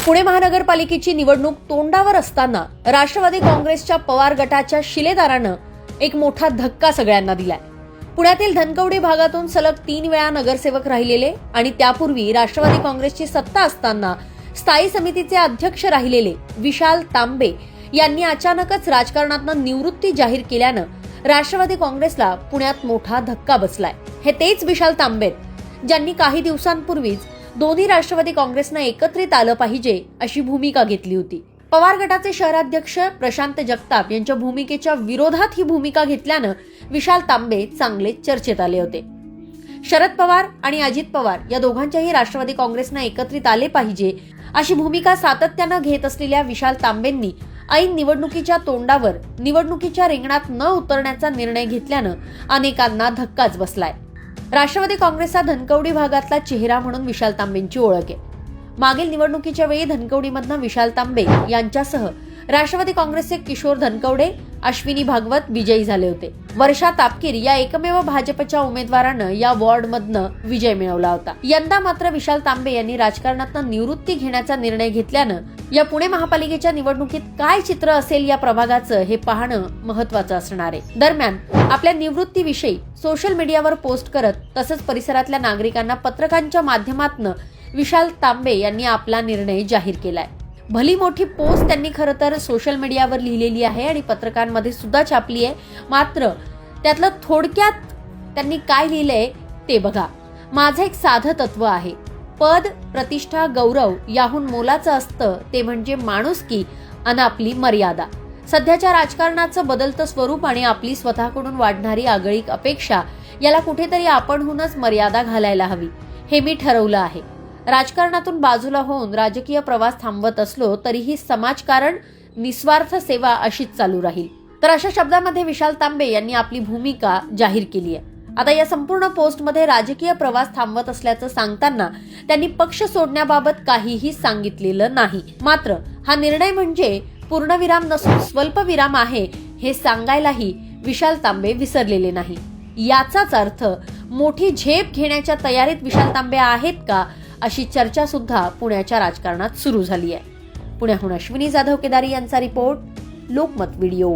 पुणे महानगरपालिकेची निवडणूक तोंडावर असताना राष्ट्रवादी काँग्रेसच्या पवार गटाच्या शिलेदारानं एक मोठा धक्का सगळ्यांना दिलाय। पुण्यातील धनकवडी भागातून सलग 3 वेळा नगरसेवक राहिलेले आणि त्यापूर्वी राष्ट्रवादी काँग्रेसची सत्ता असताना स्थायी समितीचे अध्यक्ष राहिलेले विशाल तांबे यांनी अचानकच राजकारणातून निवृत्ती जाहीर केल्यानं राष्ट्रवादी काँग्रेसला पुण्यात मोठा धक्का बसलाय। हे तेच विशाल तांबे ज्यांनी काही दिवसांपूर्वीच दोन्ही राष्ट्रवादी काँग्रेसनं एकत्रित आलं पाहिजे अशी भूमिका घेतली होती। पवार गटाचे शहराध्यक्ष प्रशांत जगताप यांच्या भूमिकेच्या विरोधात ही भूमिका घेतल्यानं विशाल तांबे चांगले चर्चेत आले होते। शरद पवार आणि अजित पवार या दोघांच्याही राष्ट्रवादी काँग्रेसनं एकत्रित आले पाहिजे अशी भूमिका सातत्यानं घेत असलेल्या विशाल तांबेंनी ऐन निवडणुकीच्या तोंडावर निवडणुकीच्या रिंगणात न उतरण्याचा निर्णय घेतल्यानं अनेकांना धक्काच बसलाय। राष्ट्रवादी काँग्रेसचा धनकवडी भागातला चेहरा म्हणून विशाल तांबेंची ओळख आहे। मागील निवडणुकीच्या वेळी धनकवडीमधनं विशाल तांबे यांच्यासह राष्ट्रवादी काँग्रेसचे किशोर धनकवडे, अश्विनी भागवत विजयी झाले होते। वर्षा तापकीर या एकमेव भाजपच्या उमेदवारानं या वॉर्डमधनं विजय मिळवला होता। यंदा मात्र विशाल तांबे यांनी राजकारणातून निवृत्ती घेण्याचा निर्णय घेतल्यानं या पुणे महापालिकेच्या निवडणुकीत काय चित्र असेल या प्रभागाचं हे पाहणं महत्त्वाचं असणार आहे। दरम्यान आपल्या निवृत्तीविषयी सोशल मीडियावर पोस्ट करत तसंच परिसरातल्या नागरिकांना पत्रकांच्या माध्यमातून विशाल तांबे यांनी आपला निर्णय जाहीर केलाय। भली मोठी पोस्ट त्यांनी खरं तर सोशल मीडियावर लिहिलेली आहे आणि पत्रकांमध्ये सुद्धा छापली आहे। मात्र त्यातलं थोडक्यात त्यांनी काय लिहिलंय ते बघा। माझं एक साधं तत्व आहे, पद, प्रतिष्ठा, गौरव याहून मोलाचं असतं ते म्हणजे माणुसकी आणि आपली मर्यादा। सध्याच्या राजकारणाचं बदलतं स्वरूप आणि आपली स्वतःकडून वाढणारी आगळीक अपेक्षा याला कुठेतरी आपणहूनच मर्यादा घालायला हवी हे मी ठरवलं आहे। राजकारणातून बाजूला होऊन राजकीय प्रवास थांबवत असलो तरीही समाजकारण, निस्वार्थ सेवा अशीच चालू राहील। तर अशा शब्दांमध्ये विशाल तांबे यांनी आपली भूमिका जाहीर केली आहे। आता या संपूर्ण पोस्टमध्ये राजकीय प्रवास थांबवत असल्याचं सांगताना त्यांनी पक्ष सोडण्याबाबत काहीही सांगितलेलं नाही। मात्र हा निर्णय म्हणजे पूर्णविराम नसून स्वल्पविराम आहे हे सांगायलाही विशाल तांबे विसरलेले नाही। याचाच अर्थ मोठी झेप घेण्याच्या तयारीत विशाल तांबे आहेत का अशी चर्चा सुद्धा पुण्याच्या राजकारणात सुरू झाली आहे। पुण्याहून अश्विनी जाधव केदारी यांचा रिपोर्ट, लोकमत व्हिडिओ।